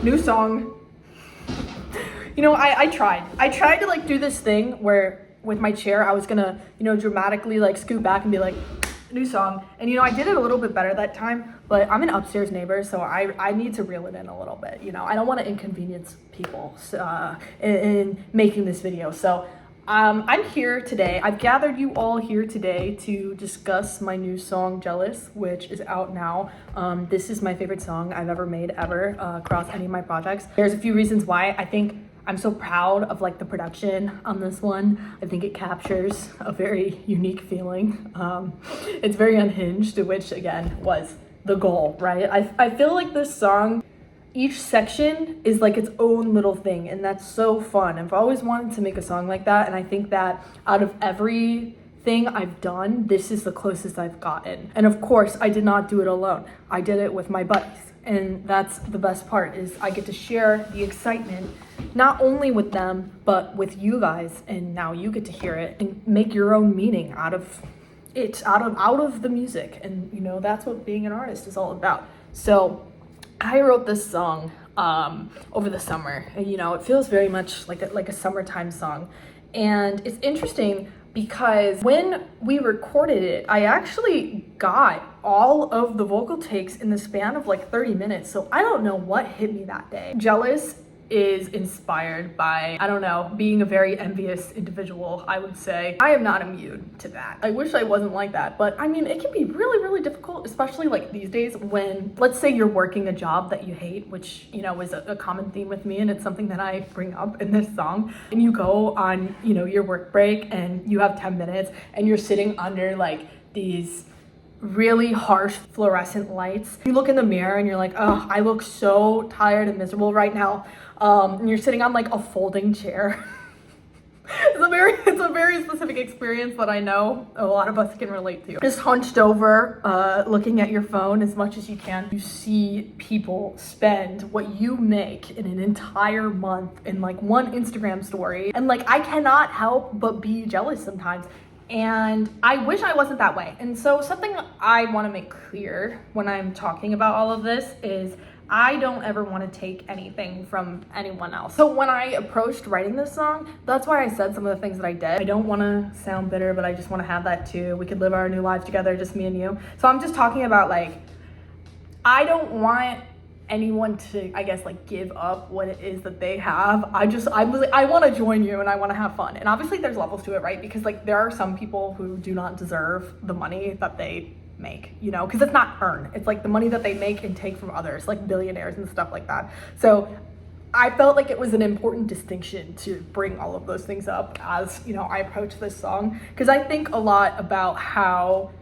New song. You know, I tried to like do this thing where with my chair I was gonna, you know, dramatically like scoot back and be like, new song. And you know, I did it a little bit better that time, but I'm an upstairs neighbor, so I need to reel it in a little bit. You know, I don't want to inconvenience people in making this video. So I'm here today. I've gathered you all here today to discuss my new song, Jealous, which is out now. This is my favorite song I've ever made across any of my projects. There's a few reasons why. I think I'm so proud of like the production on this one. I think it captures a very unique feeling. It's very unhinged, which again was the goal, right? I feel like this song, each section is like its own little thing, and that's so fun. I've always wanted to make a song like that, and I think that out of everything I've done, this is the closest I've gotten. And of course, I did not do it alone. I did it with my buddies. And that's the best part, is I get to share the excitement not only with them, but with you guys. And now you get to hear it and make your own meaning out of it, out of the music. And you know, that's what being an artist is all about. So I wrote this song over the summer. And, you know, it feels very much like a summertime song. And it's interesting because when we recorded it, I actually got all of the vocal takes in the span of like 30 minutes. So I don't know what hit me that day. Jealous is inspired by, I don't know, being a very envious individual, I would say. I am not immune to that. I wish I wasn't like that, but I mean, it can be really, really difficult, especially like these days when, let's say you're working a job that you hate, which, you know, is a common theme with me, and it's something that I bring up in this song. And you go on, you know, your work break and you have 10 minutes and you're sitting under like these really harsh fluorescent lights. You look in the mirror and you're like, oh, I look so tired and miserable right now. And you're sitting on like a folding chair. It's a very specific experience that I know a lot of us can relate to. Just hunched over, looking at your phone as much as you can. You see people spend what you make in an entire month in like one Instagram story. And like, I cannot help but be jealous sometimes. And I wish I wasn't that way. And so something I want to make clear when I'm talking about all of this is I don't ever want to take anything from anyone else. So when I approached writing this song, that's why I said some of the things that I did. I don't want to sound bitter, but I just want to have that too. We could live our new lives together, just me and you. So I'm just talking about like, I don't want anyone to, I guess, like give up what it is that they have. I want to join you and I want to have fun. And obviously there's levels to it, right? Because like there are some people who do not deserve the money that they make, you know, because it's not earned. It's like the money that they make and take from others, like billionaires and stuff like that. So I felt like it was an important distinction to bring all of those things up as, you know, I approach this song, because I think a lot about how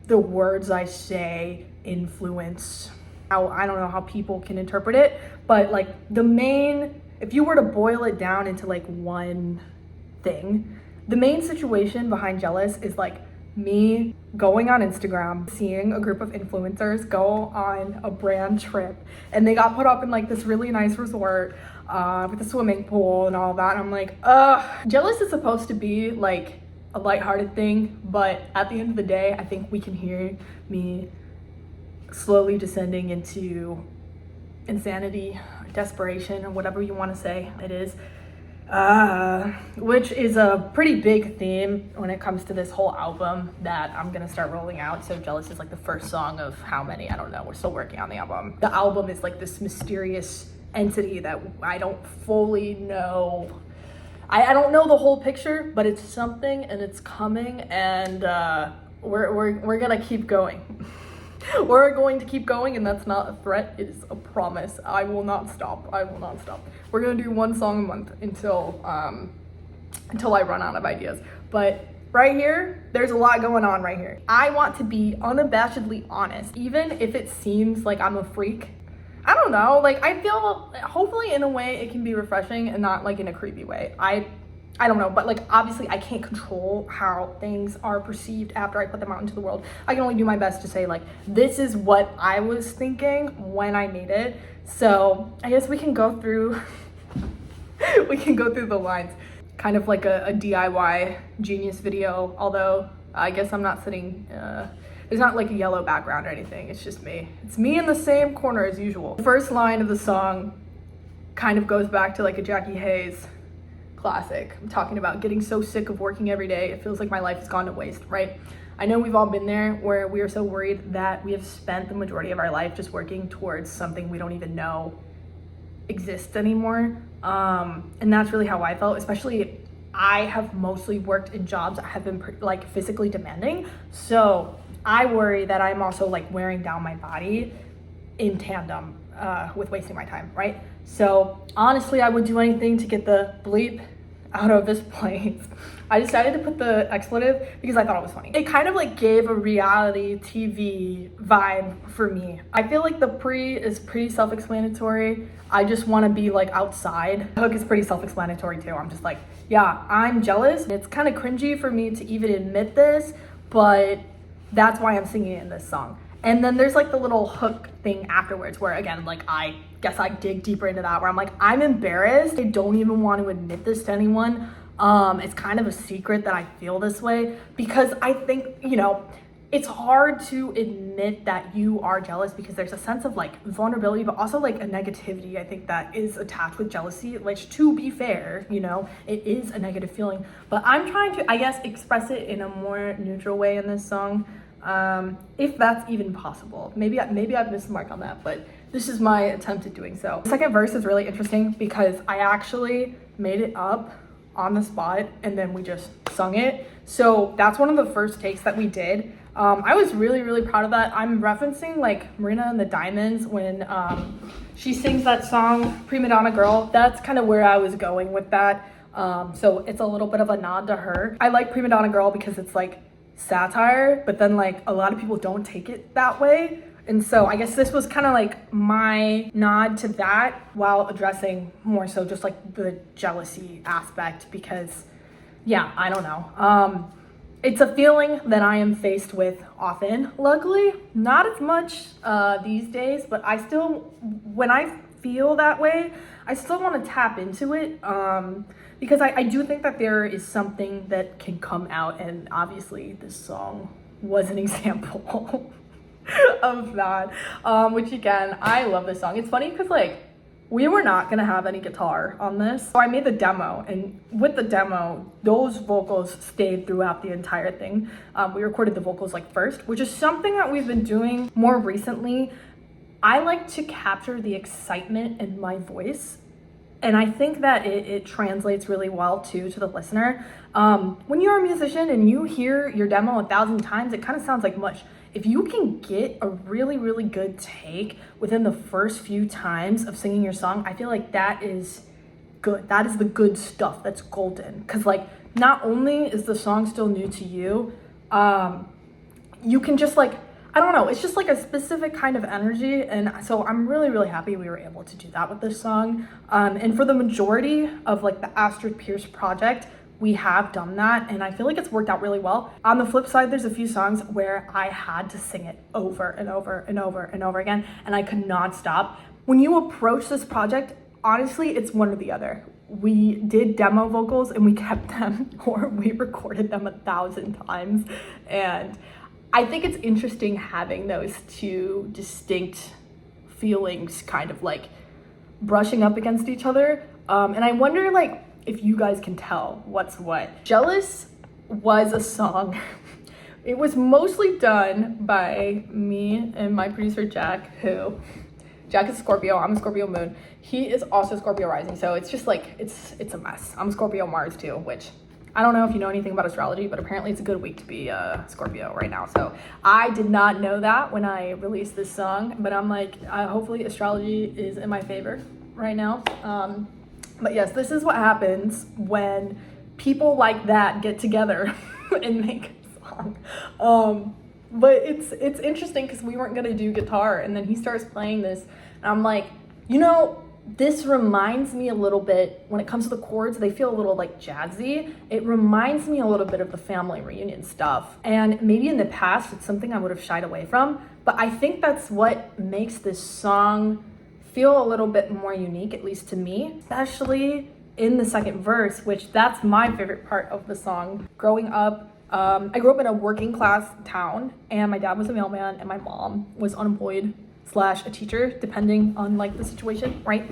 the words I say influence how, I don't know how people can interpret it, but like if you were to boil it down into like one thing, the main situation behind Jealous is like me going on Instagram, seeing a group of influencers go on a brand trip, and they got put up in like this really nice resort with a swimming pool and all that. And I'm like, Jealous is supposed to be like a lighthearted thing, but at the end of the day, I think we can hear me slowly descending into insanity, desperation, or whatever you want to say it is, which is a pretty big theme when it comes to this whole album that I'm gonna start rolling out. So Jealous is like the first song of how many, I don't know, we're still working on the album. The album is like this mysterious entity that I don't fully know. I don't know the whole picture, but it's something and it's coming, and we're gonna keep going. We're going to keep going, and that's not a threat, it is a promise. I will not stop. We're gonna do one song a month until I run out of ideas. But right here, there's a lot going on right here. I want to be unabashedly honest, even if it seems like I'm a freak. I don't know, like I feel, hopefully in a way it can be refreshing and not like in a creepy way. I don't know, but like obviously I can't control how things are perceived after I put them out into the world. I can only do my best to say like, this is what I was thinking when I made it. So I guess we can go through the lines. Kind of like a DIY genius video, although I guess I'm not sitting, there's not like a yellow background or anything, it's just me. It's me in the same corner as usual. The first line of the song kind of goes back to like a Jackie Hayes classic. I'm talking about getting so sick of working every day, it feels like my life has gone to waste, right? I know we've all been there where we are so worried that we have spent the majority of our life just working towards something we don't even know exists anymore. And that's really how I felt, especially I have mostly worked in jobs that have been like physically demanding. So I worry that I'm also like wearing down my body in tandem with wasting my time, right? So honestly, I would do anything to get the bleep out of this place. I decided to put the expletive because I thought it was funny. It kind of like gave a reality TV vibe for me. I feel like the pre is pretty self-explanatory. I just want to be like outside. The hook is pretty self-explanatory too. I'm just like, yeah, I'm jealous. It's kind of cringy for me to even admit this, but that's why I'm singing it in this song. And then there's like the little hook thing afterwards where again, like I guess I dig deeper into that where I'm like, I'm embarrassed. I don't even want to admit this to anyone. It's kind of a secret that I feel this way because I think, you know, it's hard to admit that you are jealous because there's a sense of like vulnerability, but also like a negativity, I think, that is attached with jealousy, which to be fair, you know, it is a negative feeling, but I'm trying to, I guess, express it in a more neutral way in this song. If that's even possible. Maybe I've missed the mark on that, but this is my attempt at doing so. The second verse is really interesting because I actually made it up on the spot and then we just sung it. So that's one of the first takes that we did. I was really, really proud of that. I'm referencing like Marina and the Diamonds when she sings that song, Prima Donna Girl. That's kind of where I was going with that. So it's a little bit of a nod to her. I like Prima Donna Girl because it's like satire, but then like a lot of people don't take it that way. And so I guess this was kind of like my nod to that while addressing more so just like the jealousy aspect because yeah, I don't know. It's a feeling that I am faced with often, luckily, not as much these days, but I still, when I feel that way, I still want to tap into it because I do think that there is something that can come out, and obviously this song was an example of that, which again, I love this song. It's funny because like we were not gonna have any guitar on this, so I made the demo, and with the demo those vocals stayed throughout the entire thing. We recorded the vocals like first, which is something that we've been doing more recently. I like to capture the excitement in my voice, and I think that it translates really well too to the listener. When you're a musician and you hear your demo 1,000 times, it kind of sounds like mush. If you can get a really, really good take within the first few times of singing your song, I feel like that is good. That is the good stuff. That's golden. Because like, not only is the song still new to you, you can just like, I don't know, it's just like a specific kind of energy. And so I'm really, really happy we were able to do that with this song. And for the majority of like the Astrid Pierce project, we have done that, and I feel like it's worked out really well. On the flip side, there's a few songs where I had to sing it over and over and over and over again, and I could not stop. When you approach this project, honestly, it's one or the other. We did demo vocals and we kept them, or we recorded them 1,000 times, and I think it's interesting having those two distinct feelings kind of like brushing up against each other, and I wonder like if you guys can tell what's what. Jealous was a song. It was mostly done by me and my producer Jack is a Scorpio, I'm a Scorpio moon. He is also Scorpio rising, so it's just like, it's a mess. I'm Scorpio Mars too, which I don't know if you know anything about astrology, but apparently it's a good week to be a Scorpio right now. So I did not know that when I released this song, but I'm like, hopefully astrology is in my favor right now. But yes, this is what happens when people like that get together and make a song. But it's interesting because we weren't gonna do guitar, and then he starts playing this, and I'm like, you know, this reminds me a little bit, when it comes to the chords, they feel a little like jazzy. It reminds me a little bit of the family reunion stuff. And maybe in the past, it's something I would have shied away from, but I think that's what makes this song feel a little bit more unique, at least to me, especially in the second verse, which that's my favorite part of the song. Growing up, I grew up in a working class town, and my dad was a mailman and my mom was unemployed / a teacher, depending on like the situation, right?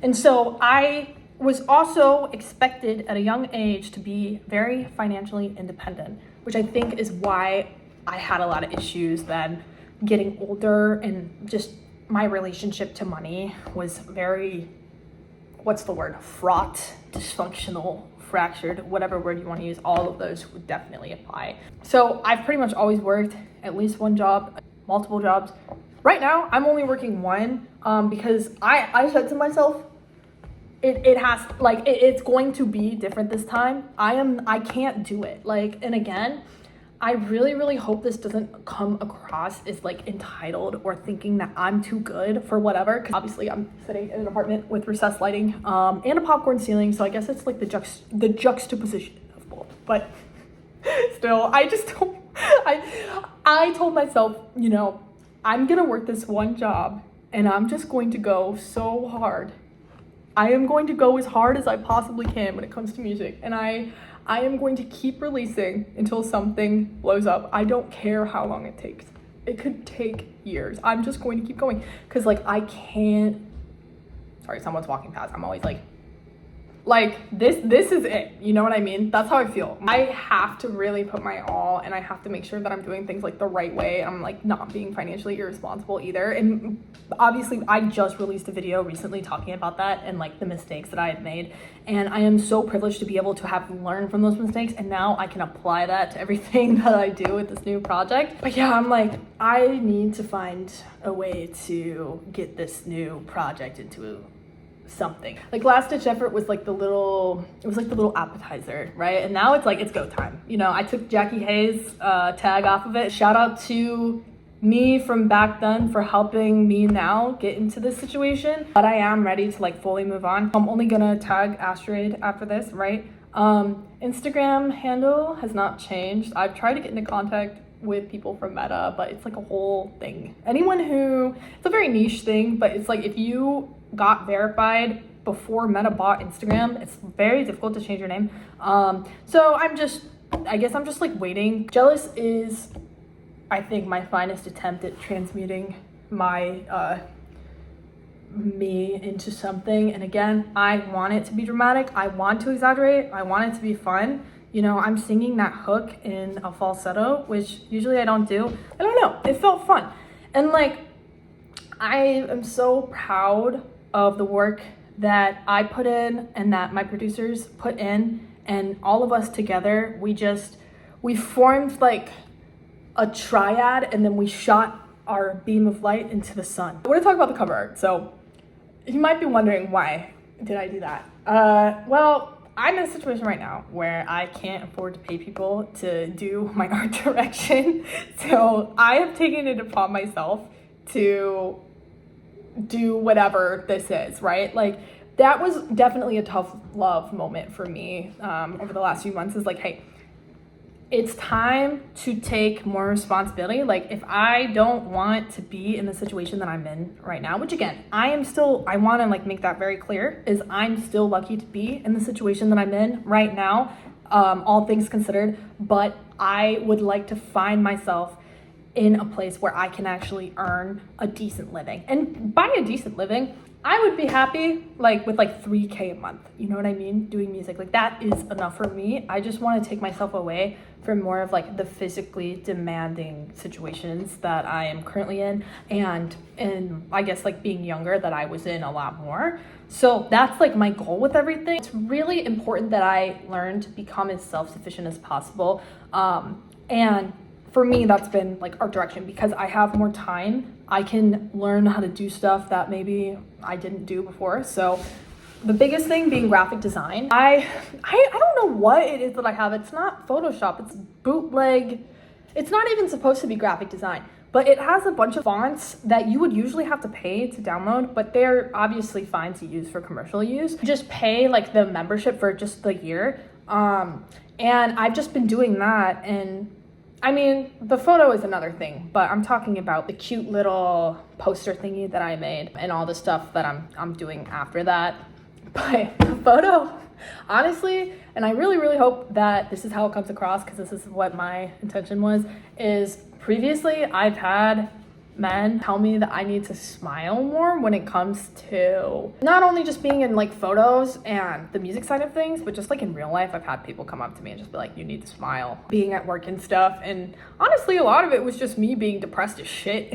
And so I was also expected at a young age to be very financially independent, which I think is why I had a lot of issues then getting older, and just my relationship to money was very, what's the word, fraught, dysfunctional, fractured, whatever word you want to use. All of those would definitely apply. So I've pretty much always worked at least one job, multiple jobs. Right now I'm only working one because I said to myself, it has, like, it's going to be different this time. I can't do it. Like, and again, I really, really hope this doesn't come across as like entitled or thinking that I'm too good for whatever. 'Cause obviously I'm sitting in an apartment with recessed lighting and a popcorn ceiling. So I guess it's like the juxtaposition of both. But still, I told myself, you know, I'm gonna work this one job and I'm just going to go so hard. I am going to go as hard as I possibly can when it comes to music. And I am going to keep releasing until something blows up. I don't care how long it takes. It could take years. I'm just going to keep going. Cause like I can't, sorry, someone's walking past. I'm always like this is it, you know what I mean? That's how I feel. I have to really put my all, and I have to make sure that I'm doing things like the right way. I'm like not being financially irresponsible either. And obviously I just released a video recently talking about that and like the mistakes that I had made, and I am so privileged to be able to have learned from those mistakes, and now I can apply that to everything that I do with this new project. But yeah, I'm like, I need to find a way to get this new project into something. Like Last Ditch Effort was like the little appetizer, right? And now it's like, it's go time. You know, I took Jackie Hayes' tag off of it. Shout out to me from back then for helping me now get into this situation. But I am ready to like fully move on. I'm only gonna tag Asteroid after this, right? Instagram handle has not changed. I've tried to get into contact with people from Meta, but it's like a whole thing. It's a very niche thing, but it's like if you got verified before Meta bought Instagram, it's very difficult to change your name. So I guess I'm just like waiting. Jealous is, I think, my finest attempt at transmuting my me into something. And again, I want it to be dramatic. I want to exaggerate. I want it to be fun. You know, I'm singing that hook in a falsetto, which usually I don't do. I don't know, it felt fun. And like, I am so proud of the work that I put in and that my producers put in, and all of us together, we formed like a triad, and then we shot our beam of light into the sun. We're gonna talk about the cover art. So you might be wondering, why did I do that? Well, I'm in a situation right now where I can't afford to pay people to do my art direction. So I have taken it upon myself to do whatever this is, right? Like, that was definitely a tough love moment for me over the last few months. Is like, hey, it's time to take more responsibility. Like, if I don't want to be in the situation that I'm in right now, which again, I want to like make that very clear, is I'm still lucky to be in the situation that I'm in right now, all things considered, but I would like to find myself in a place where I can actually earn a decent living. And by a decent living, I would be happy like with like $3,000 a month. You know what I mean? Doing music, like that is enough for me. I just want to take myself away from more of like the physically demanding situations that I am currently in, and I guess like being younger that I was in a lot more. So that's like my goal with everything. It's really important that I learn to become as self-sufficient as possible. And for me, that's been like art direction, because I have more time. I can learn how to do stuff that maybe I didn't do before. So the biggest thing being graphic design. I don't know what it is that I have. It's not Photoshop, it's bootleg. It's not even supposed to be graphic design, but it has a bunch of fonts that you would usually have to pay to download, but they're obviously fine to use for commercial use. Just pay like the membership for just the year. And I've just been doing that, and I mean, the photo is another thing, but I'm talking about the cute little poster thingy that I made and all the stuff that I'm doing after that. But the photo, honestly, and I really, really hope that this is how it comes across, because this is what my intention was, is previously I've had men tell me that I need to smile more when it comes to not only just being in like photos and the music side of things, but just like in real life. I've had people come up to me and just be like, you need to smile, being at work and stuff. And honestly, a lot of it was just me being depressed as shit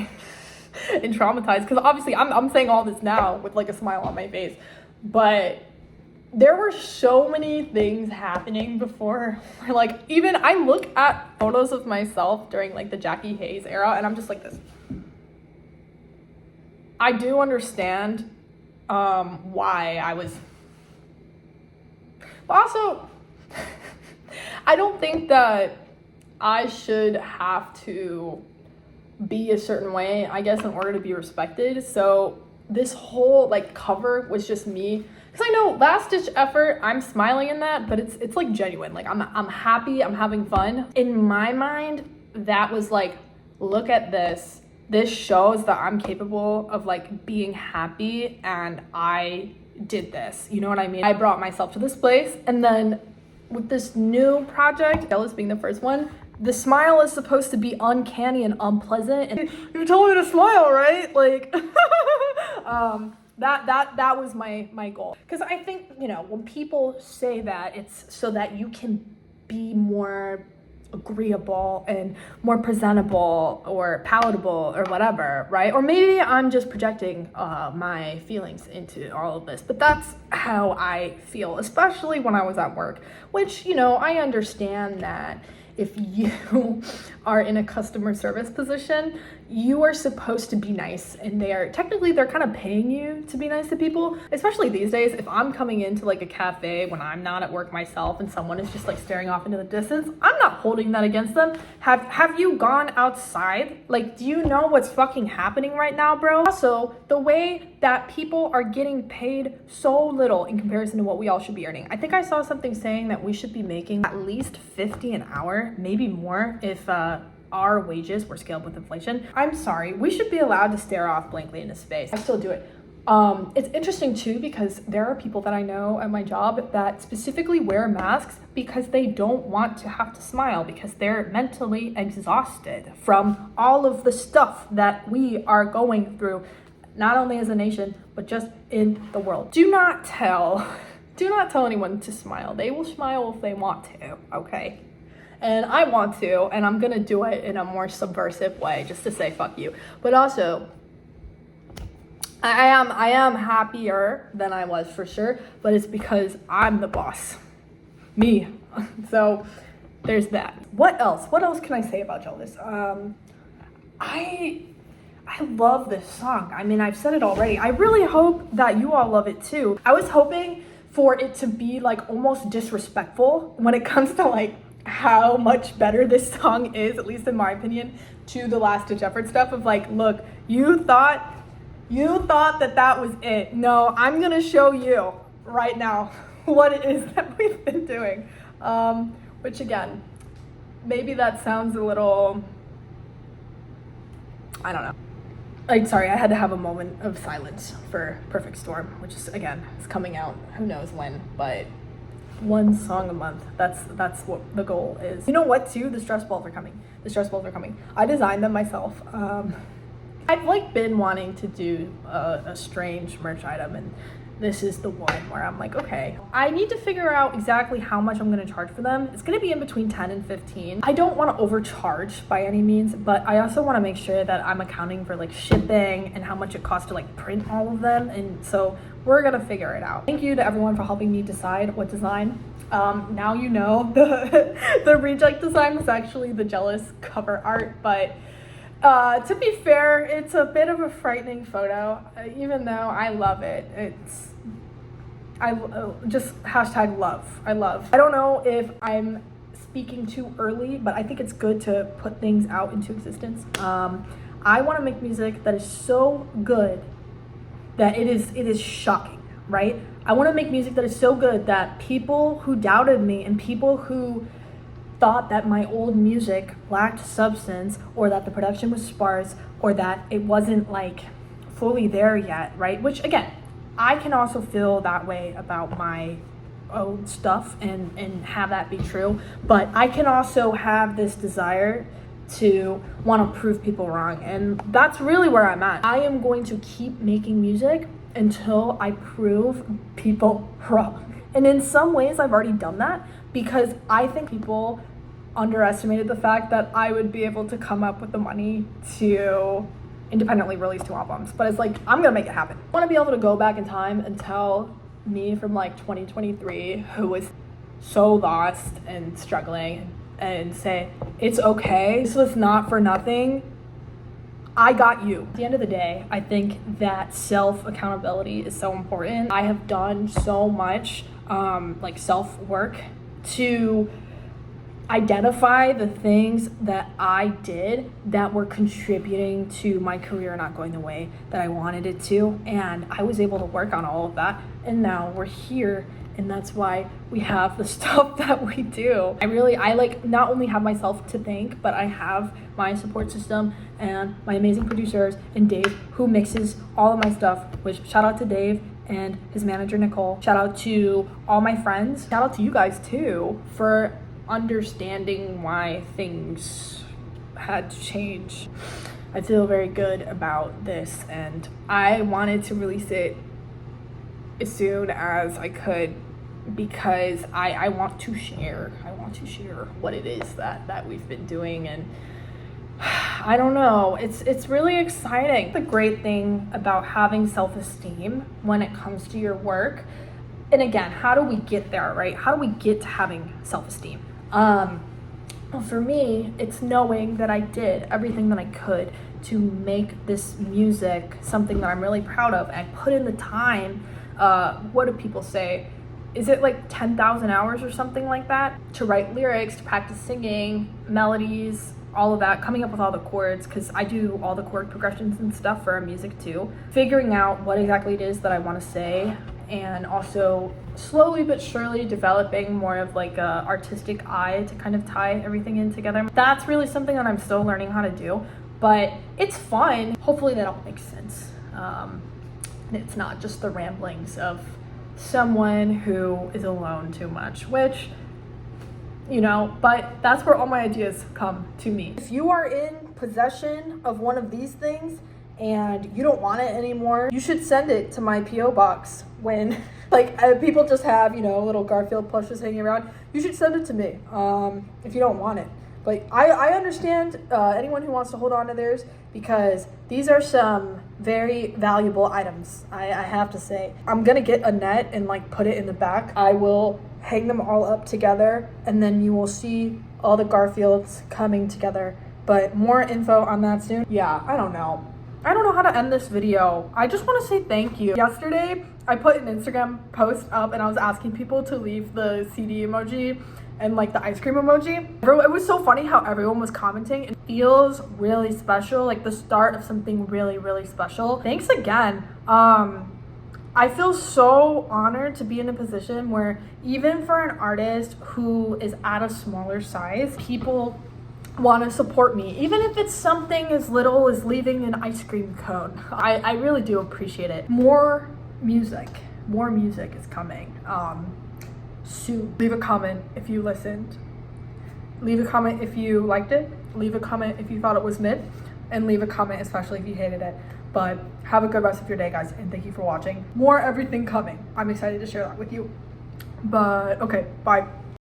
and traumatized, because obviously I'm saying all this now with like a smile on my face, but there were so many things happening before. Like, even I look at photos of myself during like the Jackie Hayes era and I'm just like this. I do understand why I was, but also I don't think that I should have to be a certain way, I guess, in order to be respected. So this whole like cover was just me, because I know last ditch effort, I'm smiling in that, but it's like genuine. Like I'm happy, I'm having fun. In my mind, that was like, look at this. This shows that I'm capable of like being happy, and I did this. You know what I mean? I brought myself to this place, and then with this new project, Jealous being the first one, the smile is supposed to be uncanny and unpleasant. And you told me to smile, right? Like, that was my goal. Because I think, you know, when people say that, it's so that you can be more agreeable and more presentable or palatable or whatever, right? Or maybe I'm just projecting my feelings into all of this, but that's how I feel, especially when I was at work, which, you know, I understand that if you are in a customer service position, you are supposed to be nice, and they're kind of paying you to be nice to people. Especially these days, if I'm coming into like a cafe when I'm not at work myself and someone is just like staring off into the distance, I'm not holding that against them. Have you gone outside? Like, do you know what's fucking happening right now, bro? Also, the way that people are getting paid so little in comparison to what we all should be earning. I think I saw something saying that we should be making at least $50 an hour, maybe more, if our wages were scaled with inflation. I'm sorry, we should be allowed to stare off blankly into space. I still do it. It's interesting too, because there are people that I know at my job that specifically wear masks because they don't want to have to smile, because they're mentally exhausted from all of the stuff that we are going through, not only as a nation, but just in the world. Do not tell anyone to smile. They will smile if they want to, okay? And I want to, and I'm gonna do it in a more subversive way, just to say fuck you. But also, I am happier than I was, for sure, but it's because I'm the boss. Me. So there's that. What else can I say about Jealous? I love this song. I mean, I've said it already. I really hope that you all love it too. I was hoping for it to be like almost disrespectful when it comes to like how much better this song is, at least in my opinion, to the last ditch effort stuff of like, look, you thought that was it. No, I'm gonna show you right now what it is that we've been doing. Which again, maybe that sounds a little, I don't know. Like, sorry, I had to have a moment of silence for Perfect Storm, which is, again, is coming out who knows when, but one song a month, that's what the goal is. You know what too? The stress balls are coming. I designed them myself. I've like been wanting to do a strange merch item, and this is the one where I'm like, okay, I need to figure out exactly how much I'm gonna charge for them. It's gonna be in between 10 and 15. I don't want to overcharge by any means, but I also want to make sure that I'm accounting for like shipping and how much it costs to like print all of them, and so we're gonna figure it out. Thank you to everyone for helping me decide what design. Now you know the reject design was actually the Jealous cover art, but to be fair, it's a bit of a frightening photo, even though I love it. Just hashtag love. I love. I don't know if I'm speaking too early, but I think it's good to put things out into existence. I want to make music that is so good that it is shocking, right? I want to make music that is so good that people who doubted me and people who thought that my old music lacked substance, or that the production was sparse, or that it wasn't like fully there yet, right? Which again, I can also feel that way about my own stuff and have that be true, but I can also have this desire to want to prove people wrong. And that's really where I'm at. I am going to keep making music until I prove people wrong. And in some ways, I've already done that because I think people underestimated the fact that I would be able to come up with the money to independently release 2 albums. But it's like, I'm gonna make it happen. I wanna be able to go back in time and tell me from like 2023 who was so lost and struggling and say, it's okay, this was not for nothing, I got you. At the end of the day, I think that self-accountability is so important. I have done so much like self-work to identify the things that I did that were contributing to my career not going the way that I wanted it to. And I was able to work on all of that. And now we're here. And that's why we have the stuff that we do. I like not only have myself to thank, but I have my support system and my amazing producers and Dave, who mixes all of my stuff, which shout out to Dave and his manager, Nicole. Shout out to all my friends. Shout out to you guys too for understanding why things had to change. I feel very good about this, and I wanted to release it as soon as I could because I want to share. I want to share what it is that we've been doing, and I don't know, it's really exciting. The great thing about having self-esteem when it comes to your work, and again, how do we get there, right? How do we get to having self-esteem? Well, for me, it's knowing that I did everything that I could to make this music something that I'm really proud of. And I put in the time, what do people say? Is it like 10,000 hours or something like that? To write lyrics, to practice singing, melodies, all of that, coming up with all the chords, because I do all the chord progressions and stuff for our music too. Figuring out what exactly it is that I want to say, and also slowly but surely developing more of like a artistic eye to kind of tie everything in together. That's really something that I'm still learning how to do, but it's fun. Hopefully that all makes sense. It's not just the ramblings of someone who is alone too much, which, you know, but that's where all my ideas come to me. If you are in possession of one of these things and you don't want it anymore, you should send it to my P.O. box. When like people just have, you know, little Garfield plushes hanging around, you should send it to me if you don't want it. But I understand anyone who wants to hold on to theirs, because these are some very valuable items, I have to say. I'm gonna get a net and like put it in the back. I will hang them all up together, and then you will see all the Garfields coming together. But more info on that soon. Yeah, I don't know how to end this video. I just want to say thank you. Yesterday, I put an Instagram post up and I was asking people to leave the CD emoji and like the ice cream emoji. It was so funny how everyone was commenting. It feels really special, like the start of something really, really special. Thanks again. I feel so honored to be in a position where even for an artist who is at a smaller size, people want to support me, even if it's something as little as leaving an ice cream cone. I really do appreciate it. More music is coming soon. Leave a comment if you listened. Leave a comment if you liked it. Leave a comment if you thought it was mid, and leave a comment especially if you hated it. But have a good rest of your day, guys, and thank you for watching. More everything coming. I'm excited to share that with you. But okay, bye.